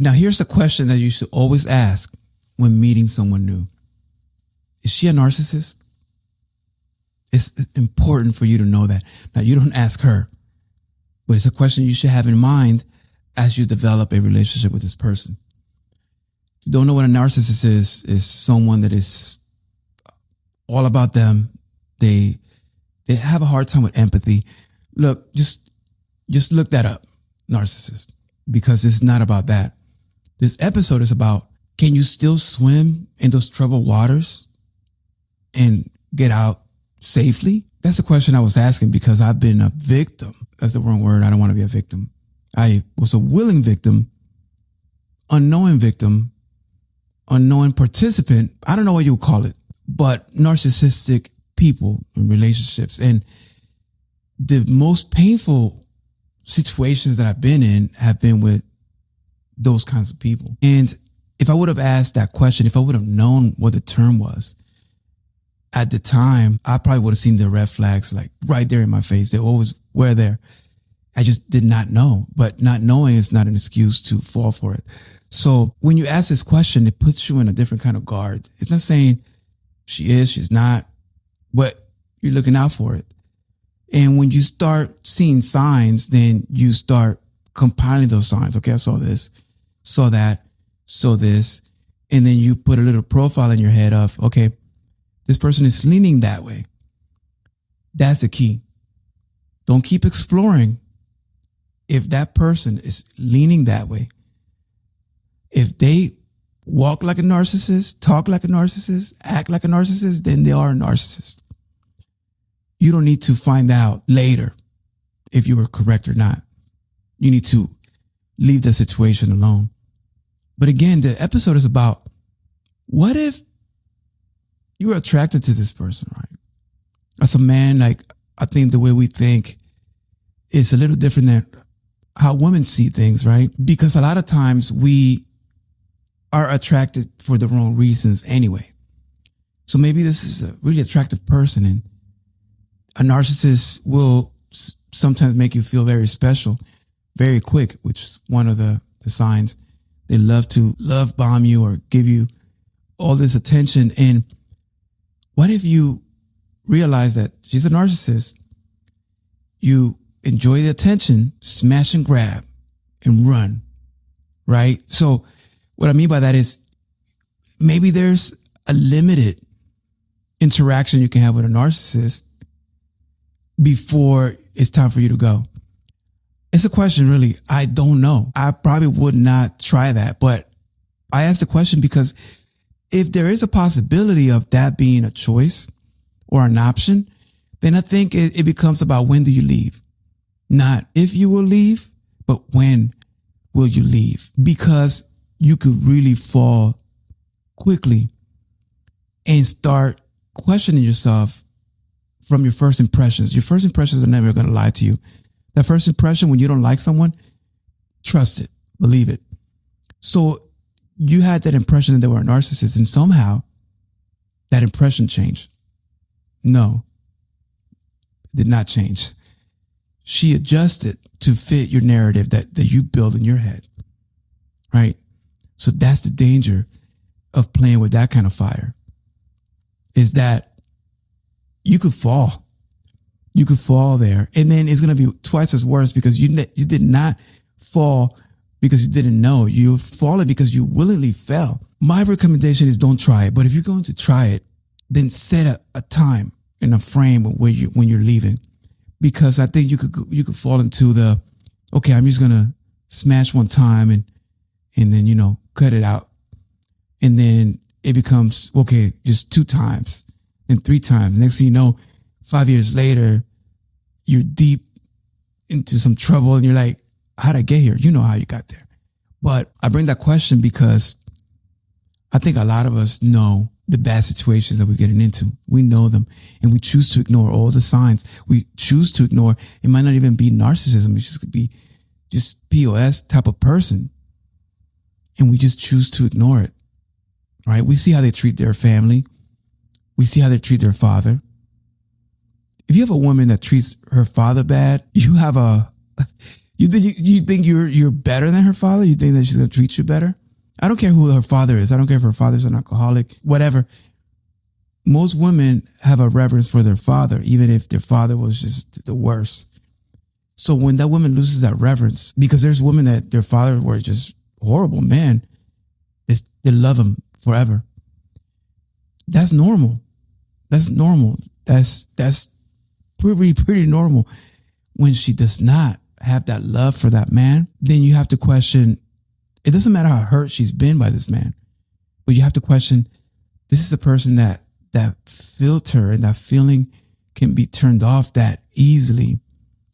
Now, here's a question that you should always ask when meeting someone new. Is she a narcissist? It's important for you to know that. Now, you don't ask her, but it's a question you should have in mind as you develop a relationship with this person. If you don't know what a narcissist is someone that is all about them. They have a hard time with empathy. Look, just look that up, narcissist, because it's not about that. This episode is about, can you still swim in those troubled waters and get out safely? That's a question I was asking because I've been a victim. That's the wrong word. I don't want to be a victim. I was a willing victim, unknowing participant. I don't know what you would call it, but narcissistic people in relationships. And the most painful situations that I've been in have been with those kinds of people. And if I would have asked that question, if I would have known what the term was at the time, I probably would have seen the red flags like right there in my face. They always were there. I just did not know, but not knowing is not an excuse to fall for it. So when you ask this question, it puts you in a different kind of guard. It's not saying she is, she's not, but you're looking out for it. And when you start seeing signs, then you start compiling those signs. Okay, I saw this, saw that, saw this. And then you put a little profile in your head of, okay, this person is leaning that way. That's the key. Don't keep exploring. If that person is leaning that way, if they walk like a narcissist, talk like a narcissist, act like a narcissist, then they are a narcissist. You don't need to find out later if you were correct or not. You need to leave the situation alone. But again, the episode is about, what if you were attracted to this person, right? As a man, like, I think the way we think is a little different than how women see things, right? Because a lot of times we are attracted for the wrong reasons anyway. So maybe this is a really attractive person, and a narcissist will sometimes make you feel very special very quick, which is one of the signs. They love to love bomb you or give you all this attention. And what if you realize that she's a narcissist? You enjoy the attention, smash and grab and run, right? So what I mean by that is maybe there's a limited interaction you can have with a narcissist before it's time for you to go. It's a question, really. I don't know. I probably would not try that, but I asked the question because if there is a possibility of that being a choice or an option, then I think it becomes about, when do you leave? Not if you will leave, but when will you leave? Because you could really fall quickly and start questioning yourself from your first impressions. Your first impressions are never going to lie to you. That first impression, when you don't like someone, trust it, believe it. So you had that impression that they were a narcissist, and somehow that impression changed. No, it did not change. She adjusted to fit your narrative that you build in your head, right? So that's the danger of playing with that kind of fire, is that you could fall. You could fall there, and then it's going to be twice as worse because you did not fall because you didn't know. You're falling because you willingly fell. My recommendation is don't try it. But if you're going to try it, then set a time and a frame of when you're leaving, because I think you could fall into the, okay, I'm just going to smash one time and then, cut it out. And then it becomes, okay, just 2 times and 3 times. Next thing you know, 5 years later, you're deep into some trouble and you're like, how'd I get here? You know how you got there. But I bring that question because I think a lot of us know the bad situations that we're getting into. We know them, and we choose to ignore all the signs. We choose to ignore. It might not even be narcissism. It just could be just POS type of person. And we just choose to ignore it, right? We see how they treat their family. We see how they treat their father. If you have a woman that treats her father bad, you have a You think you're better than her father? You think that she's gonna treat you better? I don't care who her father is. I don't care if her father's an alcoholic, whatever. Most women have a reverence for their father, even if their father was just the worst. So when that woman loses that reverence, because there's women that their fathers were just horrible, man, they love him forever. That's normal. That's normal. That's pretty normal. When she does not have that love for that man, then you have to question, it doesn't matter how hurt she's been by this man, but you have to question, this is a person that filter and that feeling can be turned off that easily.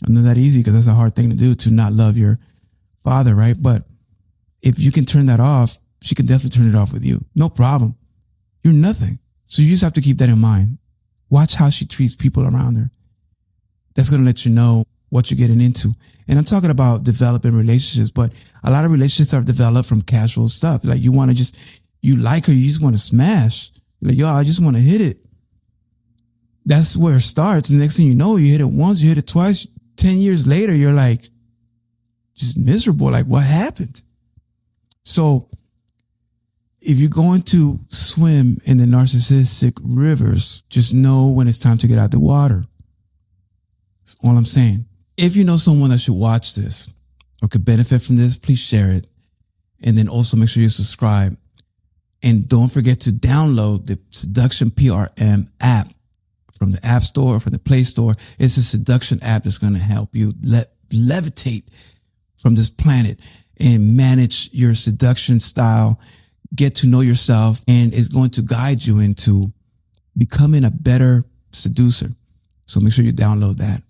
I know that easy because that's a hard thing to do, to not love your father, right? But if you can turn that off, she can definitely turn it off with you. No problem. You're nothing. So you just have to keep that in mind. Watch how she treats people around her. That's going to let you know what you're getting into. And I'm talking about developing relationships, but a lot of relationships are developed from casual stuff. Like you like her, you just want to smash. Like, yo, I just want to hit it. That's where it starts. And the next thing you know, you hit it once, you hit it twice. 10 years later, you're like just miserable. Like, what happened? So if you're going to swim in the narcissistic rivers, just know when it's time to get out the water. That's all I'm saying. If you know someone that should watch this or could benefit from this, please share it. And then also make sure you subscribe. And don't forget to download the Seduction PRM app from the App Store or from the Play Store. It's a seduction app that's going to help you levitate from this planet and manage your seduction style, get to know yourself, and it's going to guide you into becoming a better seducer. So make sure you download that.